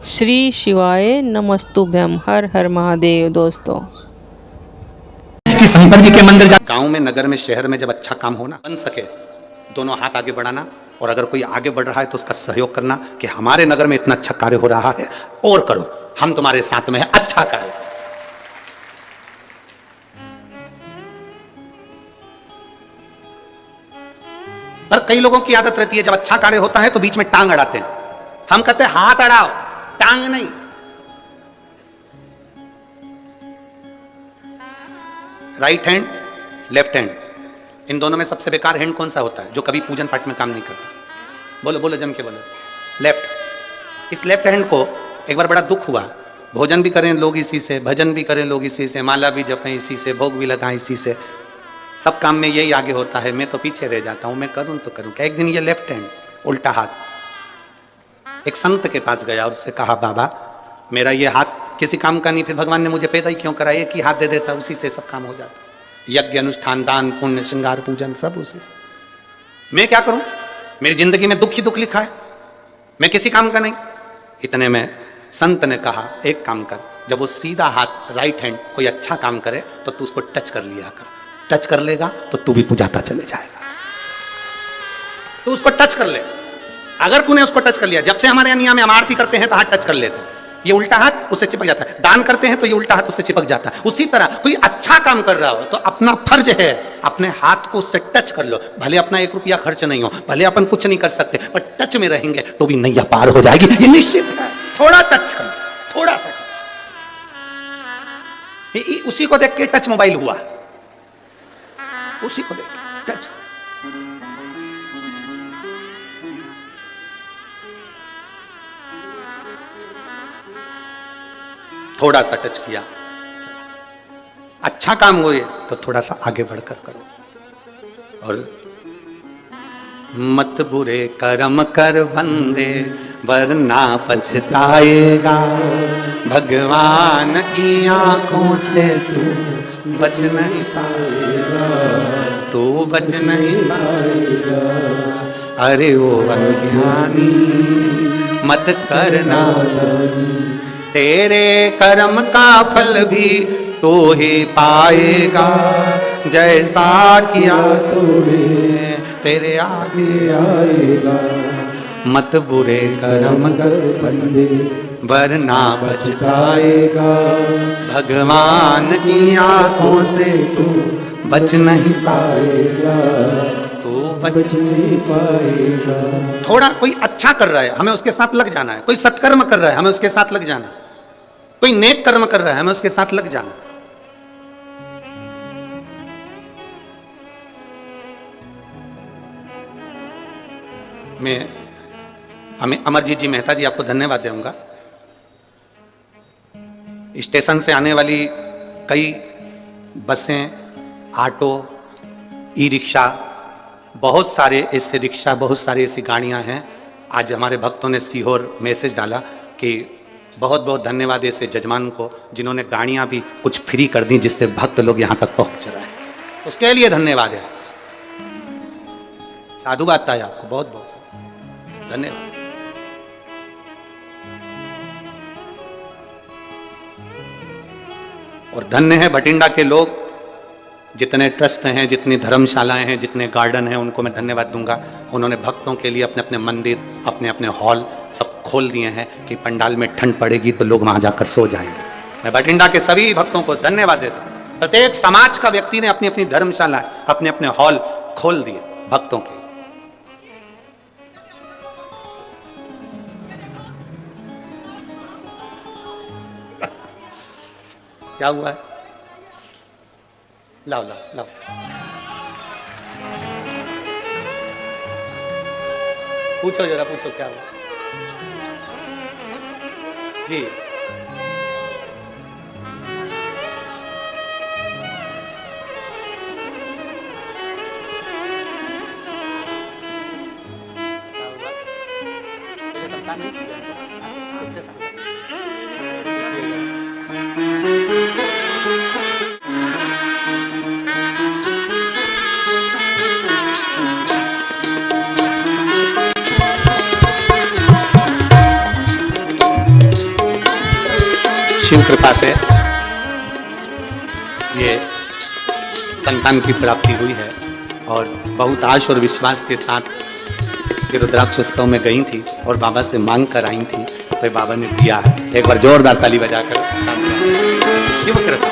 श्री शिवाय नमस्तुभ्यम। हर हर महादेव। दोस्तों कि शंकर जी के मंदिर गांव में, नगर में, शहर में जब अच्छा काम हो ना, बन सके, दोनों हाथ आगे बढ़ाना, और अगर कोई आगे बढ़ रहा है तो उसका सहयोग करना कि हमारे नगर में इतना अच्छा कार्य हो रहा है और करो, हम तुम्हारे साथ में है, अच्छा कार्य। पर कई लोगों की आदत रहती है जब अच्छा कार्य होता है तो बीच में टांग अड़ाते हैं। हम कहते हैं हाथ अड़ाओ, टांग नहीं। राइट हैंड, लेफ्ट हैंड, इन दोनों में सबसे बेकार हैंड कौन सा होता है? जो कभी पूजन पाठ में काम नहीं करता। बोलो बोलो, जम के बोलो। लेफ्ट। इस लेफ्ट हैंड को एक बार बड़ा दुख हुआ। भोजन भी करें लोग इसी से, भजन भी करें लोग इसी से, माला भी जपें इसी से, भोग भी लगाएं इसी से, सब काम में यही आगे होता है, मैं तो पीछे रह जाता हूं, मैं करूं तो करूं क्या। एक दिन ये लेफ्ट हैंड, उल्टा हाथ, एक संत के पास गया और उससे कहा, बाबा मेरा ये हाथ किसी काम का नहीं, फिर भगवान ने मुझे पैदा ही क्यों करा? एक ही हाथ दे देता, उसी से सब काम हो जाता। यज्ञ, अनुष्ठान, दान, पुण्य, श्रृंगार, पूजन सब उसी से। मैं क्या करूं? मेरी जिंदगी में दुख ही दुख लिखा है, मैं किसी काम का नहीं। इतने में संत ने कहा, एक काम कर, जब वो सीधा हाथ राइट हैंड कोई अच्छा काम करे तो तू उसको टच कर लिया कर। टच कर लेगा तो तू भी पूजाता चले जाएगा। तू उसको टच कर ले। अगर तूने उसको टच कर लिया, जब से हमारे यहाँ नियम में हम आरती करते हैं तो हाथ टच कर लेते हैं, ये उल्टा हाथ उससे चिपक जाता है। दान करते हैं तो ये उल्टा हाथ उससे चिपक जाता है। उसी तरह कोई अच्छा काम कर रहा हो तो अपना फर्ज है अपने हाथ को उससे टच कर लो। भले अपना 1 रुपया खर्च नहीं हो, भले अपन कुछ नहीं कर सकते, पर टच में रहेंगे तो भी नैया पार हो जाएगी, ये निश्चित है। थोड़ा टच कर, थोड़ा सा टच। उसी को देख के टच मोबाइल हुआ, उसी को देख के टच। थोड़ा सा टच किया, अच्छा काम हुए तो थोड़ा सा आगे बढ़कर करो। और मत बुरे कर्म कर बंदे वरना पछताएगा, भगवान की आंखों से तू बच नहीं पाएगा, तू बच नहीं पाएगा। अरे ओ अज्ञानी मत करना, तेरे कर्म का फल भी तो ही पाएगा, जैसा किया तूने तेरे आगे आएगा। मत बुरे कर्म कर बंदे वरना पछताएगा, भगवान की आंखों से तू बच नहीं पाएगा, तू बच नहीं पाएगा। थोड़ा कोई अच्छा कर रहा है, हमें उसके साथ लग जाना है। कोई सत्कर्म कर रहा है, हमें उसके साथ लग जाना है। कोई नेक कर्म कर रहा है, हमें उसके साथ लग जाना। मैं हमें अमरजीत जी मेहता जी, आपको धन्यवाद दूंगा। स्टेशन से आने वाली कई बसें, ऑटो, ई रिक्शा, बहुत सारे ऐसे रिक्शा, बहुत सारी ऐसी गाड़ियां हैं। आज हमारे भक्तों ने सीहोर मैसेज डाला कि बहुत बहुत धन्यवाद ऐसे जजमान को जिन्होंने गाड़ियां भी कुछ फ्री कर दी, जिससे भक्त लोग यहां तक पहुंच रहे हैं। उसके लिए धन्यवाद है, साधुवाद है आपको, बहुत बहुत धन्यवाद। और धन्य है भटिंडा के लोग, जितने ट्रस्ट हैं, जितनी धर्मशालाएं हैं, जितने गार्डन हैं, उनको मैं धन्यवाद दूंगा। उन्होंने भक्तों के लिए अपने अपने मंदिर, अपने अपने हॉल सब खोल दिए हैं कि पंडाल में ठंड पड़ेगी तो लोग वहां जाकर सो जाएंगे। मैं भटिंडा के सभी भक्तों को धन्यवाद देता हूं। प्रत्येक समाज का व्यक्ति ने अपनी अपनी धर्मशाला, अपने अपने हॉल खोल दिए भक्तों के। क्या हुआ है? लाओ लाओ लाओ। पूछो जरा, पूछो क्या हुआ जी? क्या हुआ? मेरे संतान नहीं किया शिव कृपा से ये संतान की प्राप्ति हुई है और बहुत आश और विश्वास के साथ ये रुद्राक्ष उत्सव में गई थी और बाबा से मांग कर आई थी, तो बाबा ने दिया है। एक बार जोरदार ताली बजाकर शिव कृपा।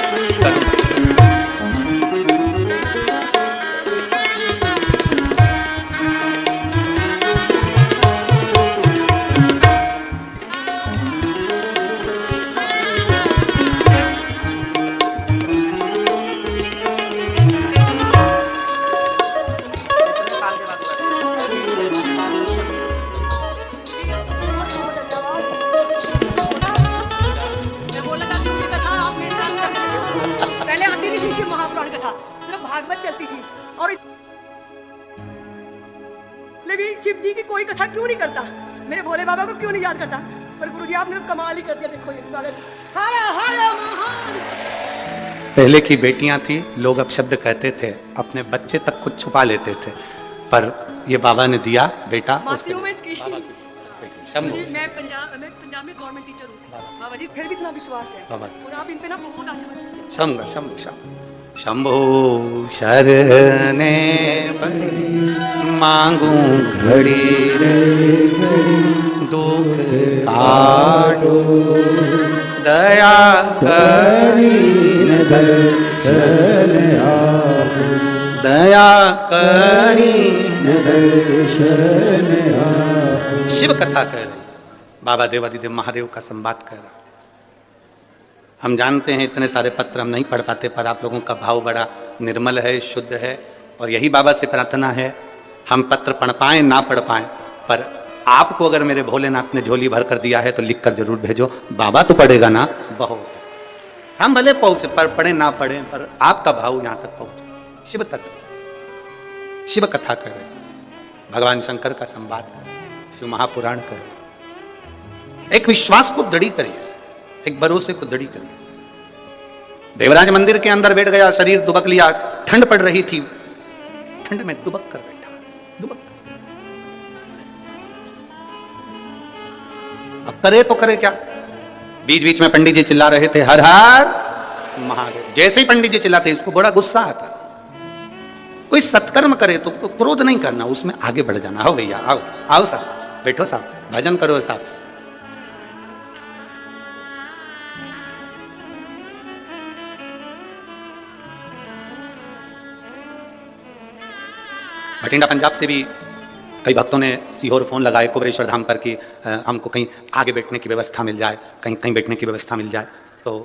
भागवत चलती थी और लेकिन शिव जी की कोई कथा क्यों नहीं करता, मेरे भोले बाबा को क्यों नहीं याद करता। पर गुरुजी आपने तो कमाल ही कर दिया। देखो ये हाया हाया महान। पहले की बेटियां थी, लोग अपशब्द कहते थे, अपने बच्चे तक कुछ छुपा लेते थे, पर ये बाबा ने दिया बेटा। मासियों में इसकी मैं पंजाब में गवर्नमेंट टीचर हूँ बाबा जी, फिर भी इतना विश्वास है और आप इन पे ना बहुत आशीर्वाद। शंभो शंभो शंभो शंभो शरणे पड़े मांगू घड़ी रे दुख काटो दया करीन दर्शन आपो दया करीन दर्शन आपो। शिव कथा कह रहे बाबा देवादिदेव महादेव का संवाद कर रहा। हम जानते हैं इतने सारे पत्र हम नहीं पढ़ पाते, पर आप लोगों का भाव बड़ा निर्मल है, शुद्ध है, और यही बाबा से प्रार्थना है हम पत्र पढ़ पाएं ना पढ़ पाएं, पर आपको अगर मेरे भोलेनाथ ने झोली भर कर दिया है तो लिख कर जरूर भेजो। बाबा तो पढ़ेगा ना, बहुत हम भले पहुंचे पर पढ़े ना पढ़े, पर आपका भाव यहां तक पहुंचे। शिव तत्व शिव कथा कर रहे, भगवान शंकर का संवाद कर, शिव महापुराण कर, एक विश्वास को दृढ़ी करिए, एक भरोसे को दृढ़ी करिए। देवराज मंदिर के अंदर बैठ गया, शरीर दुबक लिया, ठंड पड़ रही थी, ठंड में दुबक कर बैठा, दुबक। अब करे तो करे क्या। बीच बीच में पंडित जी चिल्ला रहे थे हर हर महादेव। जैसे ही पंडित जी चिल्लाते इसको बड़ा गुस्सा आता। कोई सत्कर्म करे तो क्रोध नहीं करना, उसमें आगे बढ़ जाना। आओ भैया आओ, आओ साहब, बैठो साहब, भजन करो साहब। बठिंडा पंजाब से भी कई भक्तों ने सीहोर फोन लगाए कुबरेश्वर धाम पर कि हमको कहीं आगे बैठने की व्यवस्था मिल जाए, कहीं कहीं बैठने की व्यवस्था मिल जाए। तो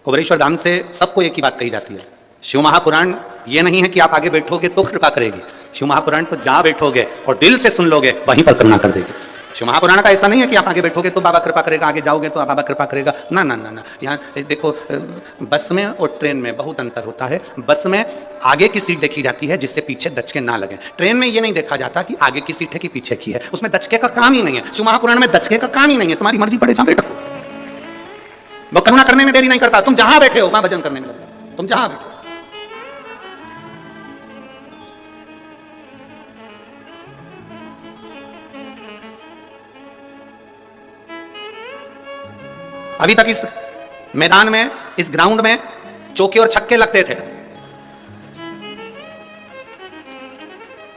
कुबरेश्वर धाम से सबको एक ही बात कही जाती है, शिव महापुराण ये नहीं है कि आप आगे बैठोगे तो कृपा करेगी। शिव महापुराण तो जहाँ बैठोगे और दिल से सुन लोगे वहीं पर करुणा कर देगी। शिव महापुराण का ऐसा नहीं है कि आप आगे बैठोगे तो बाबा कृपा करेगा, आगे जाओगे तो बाबा कृपा करेगा, ना ना ना ना। यहाँ देखो बस में और ट्रेन में बहुत अंतर होता है। बस में आगे की सीट देखी जाती है जिससे पीछे दचके ना लगे। ट्रेन में ये नहीं देखा जाता कि आगे की सीट है कि पीछे की है, उसमें दचके का काम ही नहीं है। शिव महापुराण में दचके का काम ही नहीं है, तुम्हारी मर्जी पड़े जहाँ बैठो। वो करुणा करने में देरी नहीं करता, तुम जहां बैठे हो वहां भजन करने में लग जाओ, तुम जहां बैठे हो। अभी तक इस मैदान में, इस ग्राउंड में चौके और छक्के लगते थे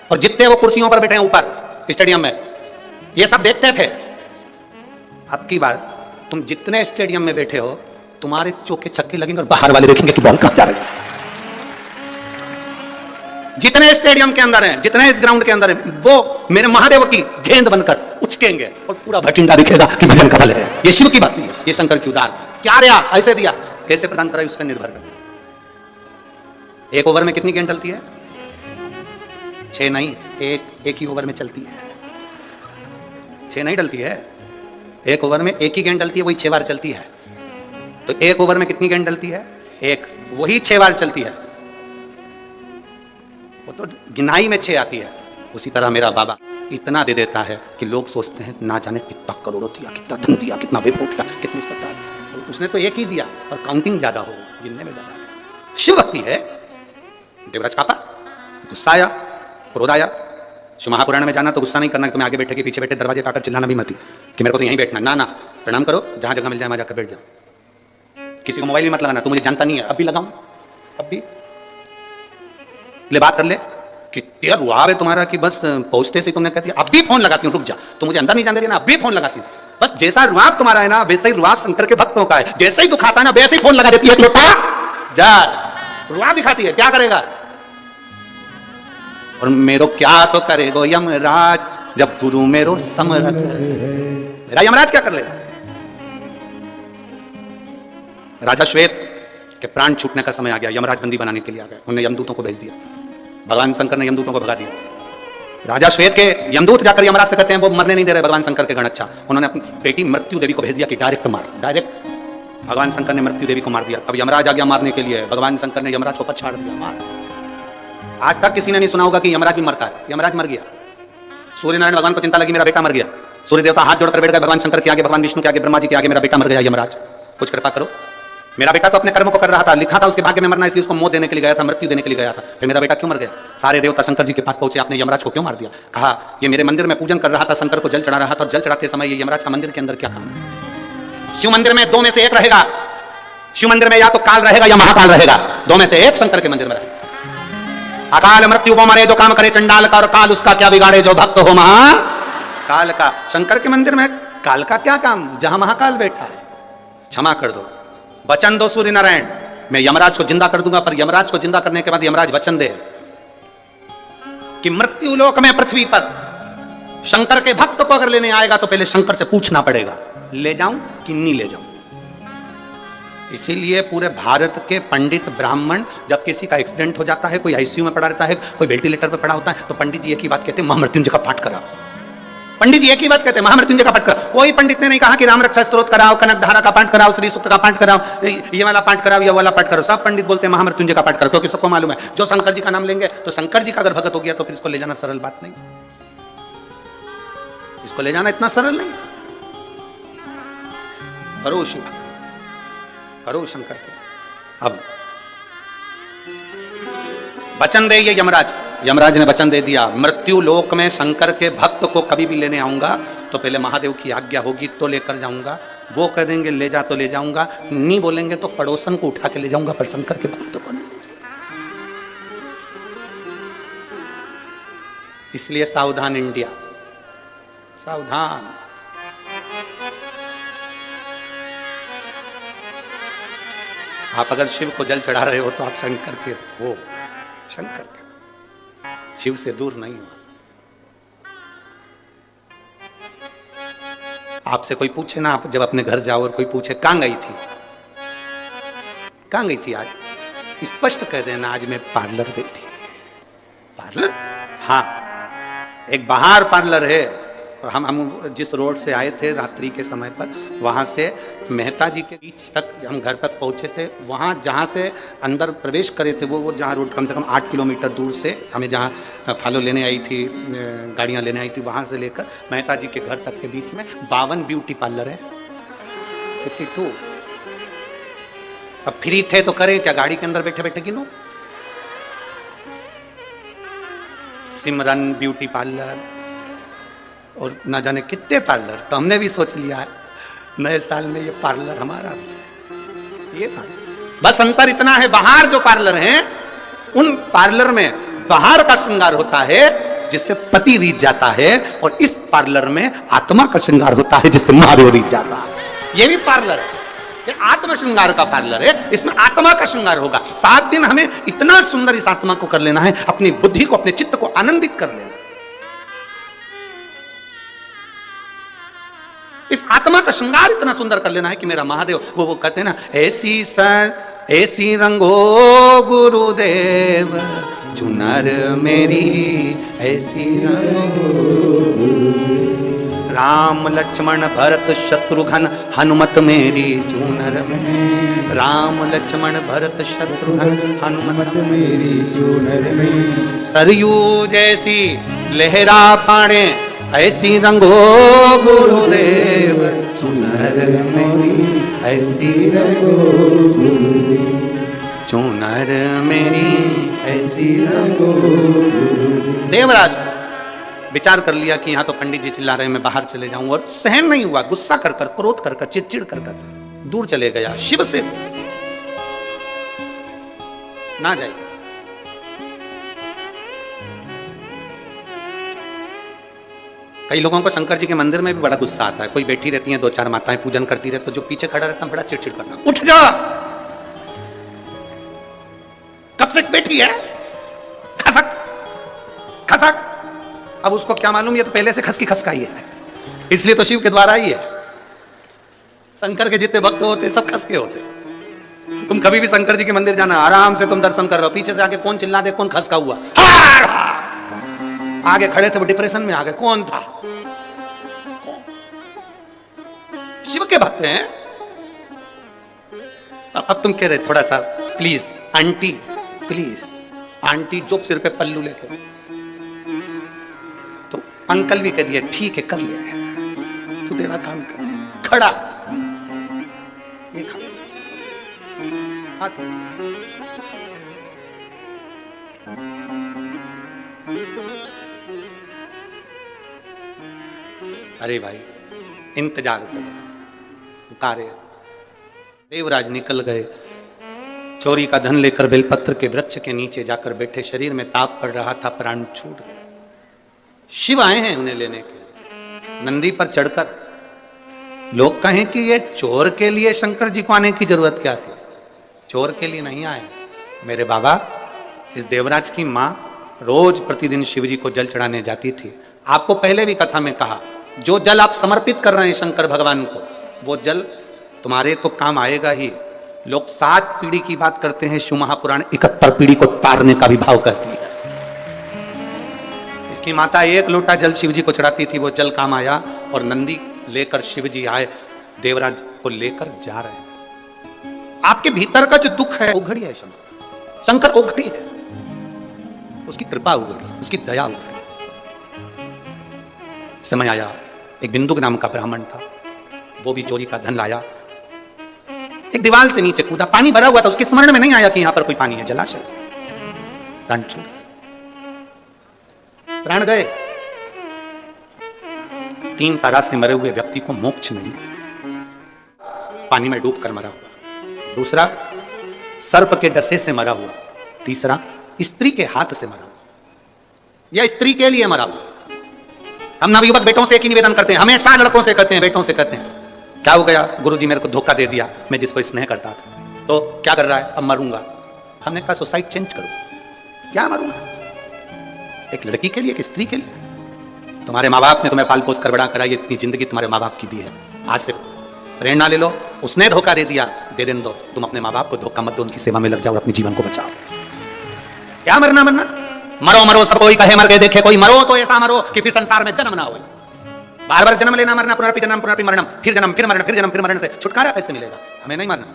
और जितने वो कुर्सियों पर बैठे हैं ऊपर स्टेडियम में, ये सब देखते थे। अब की बार तुम जितने स्टेडियम में बैठे हो तुम्हारे चौके छक्के लगेंगे और बाहर वाले देखेंगे कि बॉल कहां जा रही है। जितने स्टेडियम के अंदर हैं, जितने इस ग्राउंड के अंदर हैं, वो मेरे महादेव की गेंद बनकर उचकेंगे और पूरा भटिंडा दिखेगा कि भजन का बल है। ये शिव की बात नहीं है, ये शंकर की उदार। क्या दिया, ऐसे दिया, कैसे प्रदान करा उस पर निर्भर करता। एक ओवर में कितनी गेंद डलती है? 6 नहीं, एक ही ओवर में चलती है। 6 नहीं डलती है, एक ओवर में एक ही गेंद डलती है, वही 6 बार चलती है। तो एक ओवर में कितनी गेंद डलती है? एक, वही 6 बार चलती है। वो तो गिनाई में 6 आती है। उसी तरह मेरा बाबा इतना दे देता है कि लोग सोचते हैं ना जाने कितना करोड़ों दिया, कितना धन दिया, कितना वैभव दिया, कितनी सत्ता। तो उसने तो एक ही दिया और काउंटिंग ज्यादा हो, गिनने में ज्यादा है। शिव भक्ति है। देवराज कापा, गुस्सा आया, क्रोध आया। शिव महापुराण में जाना तो गुस्सा नहीं करना कि तुम्हें आगे बैठे के पीछे बैठे दरवाजे पाकर चिल्लाना भी मत कि मेरे को तो यहीं बैठना। ना ना, प्रणाम करो, जहां जगह मिल जाए वहां जाकर बैठ जाओ। किसी को मोबाइल भी मत लगाना, तू मुझे जानता नहीं है, अब भी लगाऊं, अब भी ले बात कर ले कि यार रुआब है तुम्हारा कि बस पहुंचते से तुमने कहती है अब भी फोन लगाती हूँ, रुक जा, तो मुझे अंदर नहीं जाने देना, अब भी फोन लगाती हूँ। बस जैसा रुआब तुम्हारा है ना वैसे ही रुआब शंकर के भक्तों का है, जैसे ही तू खाता है ना वैसे ही फोन लगा देती है, लोटा जा रुआब दिखाती है, क्या करेगा? और मेरो क्या तो करेगो यमराज जब गुरु मेरो समरथ, मेरा यमराज क्या कर लेगा? राजा श्वेत के प्राण छूटने का समय आ गया, यमराज बंदी बनाने के लिए आ गए, उन्होंने यमदूतों को भेज दिया, भगवान शंकर ने यमदूतों को भगा दिया। राजा श्वेत के यमदूत जाकर यमराज से कहते हैं वो मरने नहीं दे रहे भगवान शंकर के गण, अच्छा उन्होंने अपनी बेटी मृत्यु देवी को भेज दिया कि डायरेक्ट मार, डायरेक्ट भगवान शंकर ने मृत्यु देवी को मार दिया। तब यमराज आ गया मारने के लिए, भगवान शंकर ने यमराज को पछाड़ दिया, मार। आज तक किसी ने नहीं सुना होगा कि यमराज भी मरता है, यमराज मर गया। सूर्य नारायण भगवान को चिंता लगी मेरा बेटा मर गया, सूर्य देवता हाथ जोड़कर बैठ गए भगवान शंकर के आगे, भगवान विष्णु के आगे, ब्रह्मा जी के आगे, मेरा बेटा मर गया, यमराज कुछ कृपा करो। मेरा बेटा तो अपने कर्मों को कर रहा था, लिखा था उसके भाग्य में मरना, इसलिए उसको मौत देने के लिए गया था, मृत्यु देने के लिए गया था, फिर मेरा बेटा क्यों मर गया? सारे देवता शंकर जी के पास पहुंचे, आपने यमराज को क्यों मार दिया? कहा ये मेरे मंदिर में पूजन कर रहा था, शंकर को जल चढ़ा रहा था, और जल चढ़ाते समय ये यमराज का मंदिर के अंदर क्या काम है? शिव मंदिर में दो में से एक रहेगा, शिव मंदिर में या तो काल रहेगा या महाकाल रहेगा, दो में से एक शंकर के मंदिर में रहेगा। अकाल मृत्यु को मरे जो काम करे चंडाल का, और काल उसका क्या बिगाड़े जो भक्त हो महाकाल का। शंकर के मंदिर में काल का क्या काम जहां महाकाल बैठा है? क्षमा कर दो, वचन दो सूर्य नारायण, मैं यमराज को जिंदा कर दूंगा, पर यमराज को जिंदा करने के बाद यमराज वचन दे कि मृत्यु लोक में पृथ्वी पर शंकर के भक्त को अगर लेने आएगा तो पहले शंकर से पूछना पड़ेगा ले जाऊं कि नहीं ले जाऊं। इसीलिए पूरे भारत के पंडित ब्राह्मण जब किसी का एक्सीडेंट हो जाता है, कोई आईसीयू में पड़ा रहता है, कोई वेंटिलेटर पर पड़ा होता है, तो पंडित जी एक ही बात कहते हैं, महामृत्युंजय का पाठ कराओ। पंडित जी एक ही बात कहते हैं, महामृत्युंजय का पाठ कराओ। कोई पंडित ने नहीं कहा कि राम रक्षा स्तोत्र कराओ, कनक धारा का पाठ कराओ, श्री सूक्त का पाठ कराओ, ये वाला पाठ कराओ, ये वाला पाठ करो। सब पंडित बोलते हैं महामृत्युंजय का पाठ करो, क्योंकि सबको मालूम है जो शंकर जी का नाम लेंगे तो शंकर जी का अगर भगत हो गया तो फिर इसको ले जाना सरल बात नहीं, इसको ले जाना इतना सरल नहीं। करो शिव, करो शंकर के। अब वचन दे ये यमराज, यमराज ने वचन दे दिया, मृत्यु लोक में शंकर के भक्त को कभी भी लेने आऊंगा तो पहले महादेव की आज्ञा होगी तो लेकर जाऊंगा, वो कह देंगे ले जा तो ले जाऊंगा, नहीं बोलेंगे तो पड़ोसन को उठा के ले जाऊंगा, पर शंकर के भक्त को नहीं। इसलिए सावधान इंडिया, सावधान। आप अगर शिव को जल चढ़ा रहे हो तो आप शंकर के हो, शंकर के, शिव से दूर नहीं हो। आपसे कोई पूछे ना, आप जब अपने घर जाओ और कोई पूछे कहां गई थी, कहां गई थी आज, स्पष्ट कह देना आज मैं पार्लर गई थी। पार्लर? हाँ, एक बाहर पार्लर है। हम जिस रोड से आए थे रात्रि के समय पर, वहाँ से मेहता जी के बीच तक हम घर तक पहुँचे थे। वहाँ जहाँ से अंदर प्रवेश करे थे वो जहाँ रोड कम से कम 8 किलोमीटर दूर से हमें जहाँ फॉलो लेने आई थी, गाड़ियाँ लेने आई थी, वहाँ से लेकर मेहता जी के घर तक के बीच में 52 ब्यूटी पार्लर है, 52। अब फ्री थे तो करे क्या, गाड़ी के अंदर बैठे बैठे गिनो। सिमरन ब्यूटी पार्लर और ना जाने कितने पार्लर, तो हमने भी सोच लिया है नए साल में ये पार्लर हमारा, ये पार्लर। बस अंतर इतना है, बाहर जो पार्लर हैं उन पार्लर में बाहर का श्रृंगार होता है जिससे पति रीझ जाता है, और इस पार्लर में आत्मा का श्रृंगार होता है जिससे महादेव रीझ जाता है। ये भी पार्लर है, ये आत्म श्रृंगार का पार्लर है, इसमें आत्मा का श्रृंगार होगा। 7 दिन हमें इतना सुंदर इस आत्मा को कर लेना है, अपनी बुद्धि को, अपने चित्त को आनंदित कर लेना। इस आत्मा का श्रृंगार इतना सुंदर कर लेना है कि मेरा महादेव, वो कहते हैं ना, ऐसी रंगो गुरुदेव चुनर मेरी, ऐसी रंगो राम लक्ष्मण भरत शत्रुघ्न हनुमत मेरी चूनर में, राम लक्ष्मण भरत शत्रुघ्न हनुमत मेरी चूनर में, सरयू जैसी लहरा पाने ऐसी रंगो गुरुदेव चुनर मेरी, ऐसी रंगो चुनर मेरी, ऐसी रंगो। देवराज विचार कर लिया कि यहाँ तो पंडित जी चिल्ला रहे हैं, मैं बाहर चले जाऊं, और सहन नहीं हुआ, गुस्सा कर कर, क्रोध कर कर, चिड़चिड़ कर कर दूर चले गया। शिव से ना जाइए। कई लोगों को शंकर जी के मंदिर में भी बड़ा गुस्सा आता है। कोई बैठी रहती हैं, 2-4 माताएं पूजन करती रहती, तो जो पीछे खड़ा रहता है बड़ा चिड़चिड़ करता है, उठ जा, कब से बैठी है, खसक खसक। अब उसको क्या मालूम, ये तो पहले से खसकी खसकाई है, इसलिए तो शिव के द्वारा ही है। शंकर के जितने भक्त होते सब खसके होते। तुम कभी भी शंकर जी के मंदिर जाना, आराम से तुम दर्शन कर रहे हो, पीछे से आके कौन चिल्ला दे, कौन खसका हुआ, आगे खड़े थे वो डिप्रेशन में आ गए, कौन था, शिव के भक्त हैं। अब तुम कह रहे थोड़ा सा प्लीज आंटी, प्लीज आंटी, जो सिर पे पल्लू लेके, तो अंकल भी कह दिया ठीक है कर लिया, तू तेरा काम कर, खड़ा ये खा हाथ। अरे भाई इंतजार करो, पुकारे, देवराज निकल गए, चोरी का धन लेकर बेलपत्र के वृक्ष के नीचे जाकर बैठे, शरीर में ताप पड़ रहा था, प्राण छूट गए। शिव आए हैं उन्हें लेने के लिए, नंदी पर चढ़कर। लोग कहें कि ये चोर के लिए शंकर जी को आने की जरूरत क्या थी, चोर के लिए नहीं आए मेरे बाबा। इस देवराज की माँ रोज प्रतिदिन शिव जी को जल चढ़ाने जाती थी। आपको पहले भी कथा में कहा, जो जल आप समर्पित कर रहे हैं शंकर भगवान को, वो जल तुम्हारे तो काम आएगा ही। लोग 7 पीढ़ी की बात करते हैं, शिव महापुराण 71 पीढ़ी को तारने का भी भाव करती है। इसकी माता 1 लोटा जल शिव जी को चढ़ाती थी, वो जल काम आया, और नंदी लेकर शिव जी आए, देवराज को लेकर जा रहे हैं। आपके भीतर का जो दुख है उघड़ी है, शंकर, शंकर उघड़ी है, उसकी कृपा उघड़ी, उसकी दया उघड़ी। समय आया, एक बिंदु नाम का ब्राह्मण था, वो भी चोरी का धन लाया, एक दीवार से नीचे कूदा, पानी भरा हुआ था, उसके स्मरण में नहीं आया कि यहां पर कोई पानी है, जलाशय, प्राण छूट गए, प्राण गए। 3 तरह से मरे हुए व्यक्ति को मोक्ष नहीं, पानी में डूब कर मरा हुआ, दूसरा सर्प के डसे से मरा हुआ, तीसरा स्त्री के हाथ से मरा हुआ, या स्त्री के लिए मरा हुआ। हम नवयुवक बेटों से एक ही निवेदन करते हैं, हमेशा लड़कों से कहते हैं, बेटों से कहते हैं, क्या हो गया गुरुजी, मेरे को धोखा दे दिया, मैं जिसको स्नेह करता था, तो क्या कर रहा है, अब मरूंगा। हमने कहा सोसाइटी चेंज करो, क्या मरूंगा, एक लड़की के लिए, एक स्त्री के लिए। तुम्हारे माँ बाप ने तुम्हें पाल पोस कर बड़ा करा, ये इतनी जिंदगी तुम्हारे माँ बाप की दी है, आज से प्रेरणा ले लो। उसने धोखा दे दिया, दे देने दो, तुम अपने माँ बाप को धोखा मत दो, उनकी सेवा में लग जाओ और अपने जीवन को बचाओ। क्या मरना, मरो मरो सब कोई कहे, मर गए देखे कोई, मरो तो ऐसा मरो कि फिर संसार में जन्म ना हो। बार बार जन्म लेना, मरना, पुनरपि जन्म पुनरपि मरणम, फिर जन्म फिर मरण, फिर जन्म फिर मरण से छुटकारा कैसे मिलेगा? हमें नहीं मरना।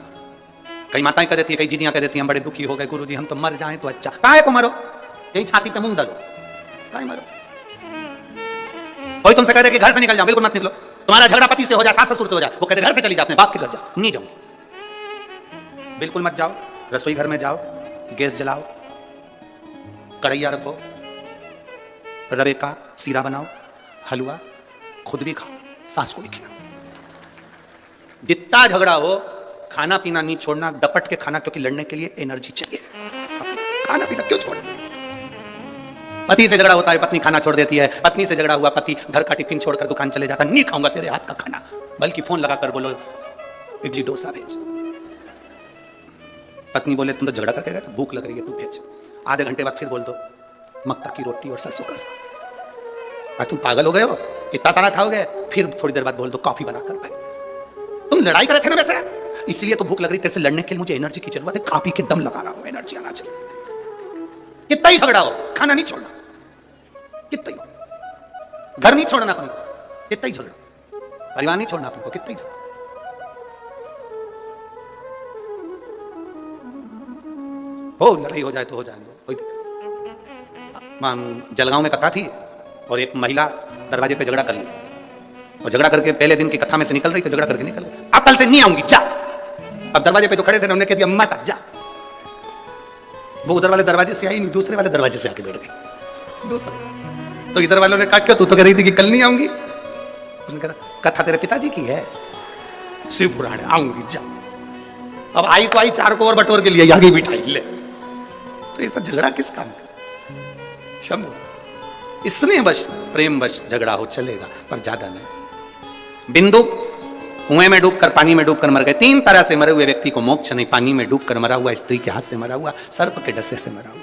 कई माताएं कह देती है, कई जीजियां कह देती हैं, हम बड़े दुखी हो गए गुरुजी, हम तो मर जाएं तो अच्छा। काहे को मरो, यही छाती पे मुंह डालो, काहे मरो। कोई तुमसे कह दे कि घर से निकल जाओ, बिल्कुल मत निकलो, तुम्हारा झगड़ा पति से हो जाए, सास ससुर से हो जाए, वो कहते घर से चली जाओ, अपने बाप के घर जाओ, नहीं जाओ, बिल्कुल मत जाओ। रसोई घर में जाओ, गैस जलाओ, कढ़ैया रखो, रवे का सीरा बनाओ, हलवा, खुद भी खाओ, सास को भी खिलाओ। जितना झगड़ा हो, खाना पीना नहीं छोड़ना, डपट के खाना, क्योंकि लड़ने के लिए एनर्जी चाहिए। खाना पीना क्यों छोड़ना? पति से झगड़ा होता है, पत्नी खाना छोड़ देती है, पत्नी से झगड़ा हुआ, पति घर का टिफिन छोड़कर दुकान चले जाता, नहीं खाऊंगा तेरे हाथ का खाना, बल्कि फोन लगाकर बोलो इडली डोसा भेज। पत्नी बोले तुम तो झगड़ा करके गए, भूख लग रही है, तू भेज। आधे घंटे बाद फिर बोल दो मक्का की रोटी और सरसों का साग। आज तुम पागल हो गए हो, इतना सारा खाओगे? फिर थोड़ी देर बाद बोल दो कॉफी बनाकर भाई। तुम लड़ाई कर रहे थे ना वैसे, इसलिए तो भूख लग रही, तेरे से लड़ने के लिए मुझे एनर्जी की जरूरत है, खा पी के दम लगा रहा हूं, एनर्जी आना चाहिए। कितना ही झगड़ा हो, खाना नहीं छोड़ना, कितना ही, घर नहीं छोड़ना अपने को, कितना ही झगड़ा, परिवार नहीं छोड़ना अपने को, कितना ही झगड़ा। हो लड़ाई हो जाए तो हो जाए, कोई दिक्कत। जलगांव में कथा थी और एक महिला दरवाजे पे झगड़ा कर ली, और झगड़ा करके पहले दिन की कथा में से निकल रही थी, झगड़ा करके निकल गई, अब कल से नहीं आऊंगी, जा। अब दरवाजे पे जो खड़े थे उन्होंने कह दिया मत जा। वो उधर वाले दरवाजे से आई नहीं, दूसरे वाले दरवाजे से आके बैठ गई, दूसरे। तो इधर वालों ने कहा क्यों, तू तो कह रही थी कि कल नहीं आऊंगी। उसने कहा कथा तेरे पिताजी की है, शिव पुराण, आऊंगी जा। अब आई तो आई, 4 को और बटोर के लिए आगे बिठाई, ले तो ये सब झगड़ा किस काम का? शंभु स्नेह वश प्रेम वश झगड़ा हो चलेगा, पर ज्यादा नहीं। बिंदु कुएं में डूबकर पानी में डूबकर मर गए। 3 तरह से मरे हुए व्यक्ति को मोक्ष नहीं, पानी में डूबकर मरा हुआ, स्त्री के हाथ से मरा हुआ, सर्प के डसे से मरा हुआ।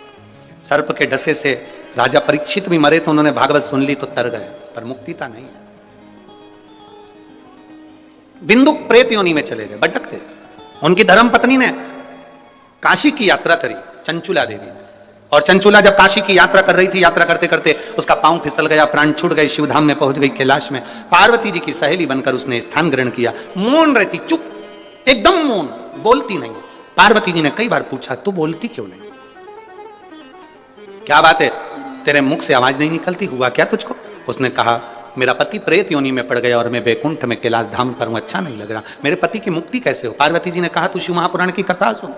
सर्प के डसे से राजा परीक्षित भी मरे तो उन्होंने भागवत सुन ली तो तर गए, पर मुक्तिता नहीं है। बिंदु प्रेत योनि में चले गए, भटकते। उनकी धर्म पत्नी ने काशी की यात्रा करी, चंचुला देवी, और चंचुला जब काशी की यात्रा कर रही थी, यात्रा करते करते उसका पांव फिसल गया, प्राण छूट गए, शिवधाम में पहुंच गई, कैलाश में। पार्वती जी की सहेली बनकर उसने स्थान ग्रहण किया। मौन रहती, चुप, एकदम मौन, बोलती नहीं। पार्वती जी ने कई बार पूछा, तू बोलती क्यों नहीं? क्या बात है, तेरे मुख से आवाज नहीं निकलती, हुआ क्या तुझको? उसने कहा, मेरा पति प्रेत योनि में पड़ गया और मैं बैकुंठ में कैलाश धाम पर हूं, अच्छा नहीं लग रहा, मेरे पति की मुक्ति कैसे हो? पार्वती जी ने कहा, तू शिव महापुराण की कथा सुन।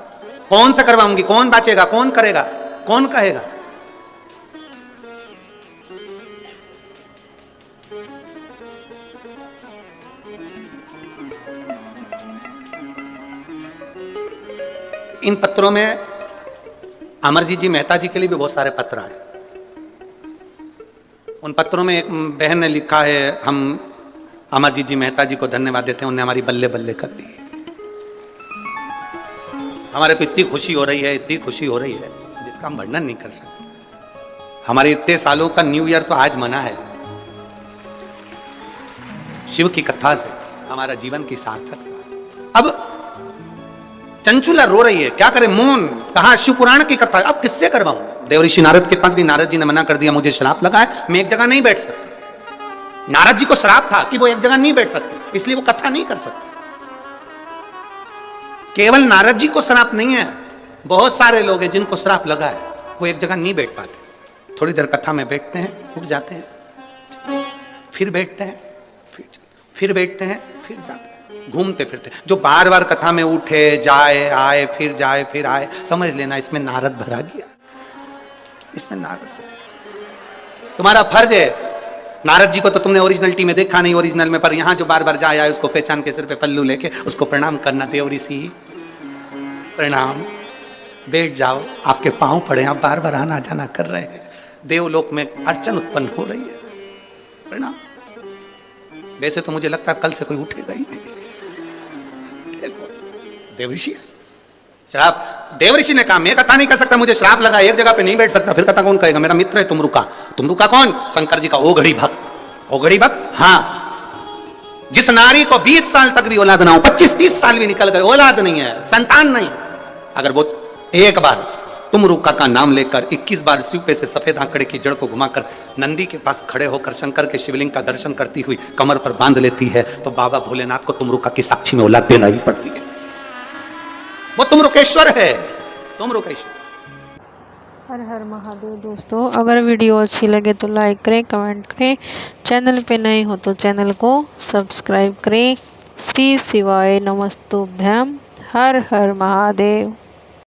कौन सा करवाऊंगी, कौन बाचेगा, कौन करेगा, कौन कहेगा? इन पत्रों में अमरजीत जी मेहता जी के लिए भी बहुत सारे पत्र आए। उन पत्रों में एक बहन ने लिखा है, हम अमरजीत जी मेहता जी को धन्यवाद देते हैं, उन्होंने हमारी बल्ले बल्ले कर दी। हमारे को इतनी खुशी हो रही है, इतनी खुशी हो रही है जिसका हम वर्णन नहीं कर सकते। हमारे इतने सालों का न्यू ईयर तो आज मना है। शिव की कथा से हमारा जीवन की सार्थकता। अब चंचुला रो रही है, क्या करे, मौन। कहा शिव पुराण की कथा, अब किससे करवाऊं? देवऋषि नारद के पास गई, नारद जी ने मना कर दिया, मुझे श्राप लगा है, मैं एक जगह नहीं बैठ सकता। नारद जी को श्राप था कि वो एक जगह नहीं बैठ सकते, इसलिए वो कथा नहीं कर सकते। केवल नारद जी को श्राप नहीं है, बहुत सारे लोग हैं जिनको श्राप लगा है, वो एक जगह नहीं बैठ पाते। थोड़ी देर कथा में बैठते हैं, उठ जाते हैं, फिर बैठते हैं, फिर बैठते हैं, फिर जाते हैं, घूमते फिरते। जो बार बार कथा में उठे जाए आए फिर आए, समझ लेना इसमें नारद भरा गया, इसमें नारद। तुम्हारा फर्ज है, नारद जी को तो तुमने ओरिजिनलिटी में देखा नहीं, ओरिजिनल में, पर यहां जो बार बार जाए आए उसको पहचान के सिर पे पल्लू लेके उसको प्रणाम करना। देव ऋषि प्रणाम, बैठ जाओ, आपके पांव पड़े, आप बार बार आना जाना कर रहे हैं, देवलोक में अड़चन उत्पन्न हो रही है, प्रणाम। वैसे तो मुझे लगता है कल से कोई उठेगा ही नहीं। देव ऋषि श्राप, देव ऋषि ने कहा मैं कथा नहीं कर सकता, मुझे श्राप लगा, एक जगह पे नहीं बैठ सकता। फिर कथा कौन कहेगा? मेरा मित्र है तुमरुका। तुमरुका कौन? शंकर जी का ओघड़ी भक्त। ओघड़ी भक्त, हाँ, जिस नारी को 20 साल तक भी औलाद ना हो, 25-30 साल भी निकल गए, औलाद नहीं है, संतान नहीं, अगर वो एक बार तुमरुका का नाम लेकर 21 बार शिव पे से सफेद आंकड़े की जड़ को घुमाकर नंदी के पास खड़े होकर शंकर के शिवलिंग का दर्शन करती हुई कमर पर बांध लेती है, तो बाबा भोलेनाथ को तुमरुका की साक्षी में औलाद देना ही पड़ती है। वो तुमरुकेश्वर है, तुमरुकेश्वर। हर हर महादेव। दोस्तों, अगर वीडियो अच्छी लगे तो लाइक करें, कमेंट करें, चैनल पे नए हो तो चैनल को सब्सक्राइब करें। श्री शिवाय नमस्तुभ्यम। हर हर महादेव।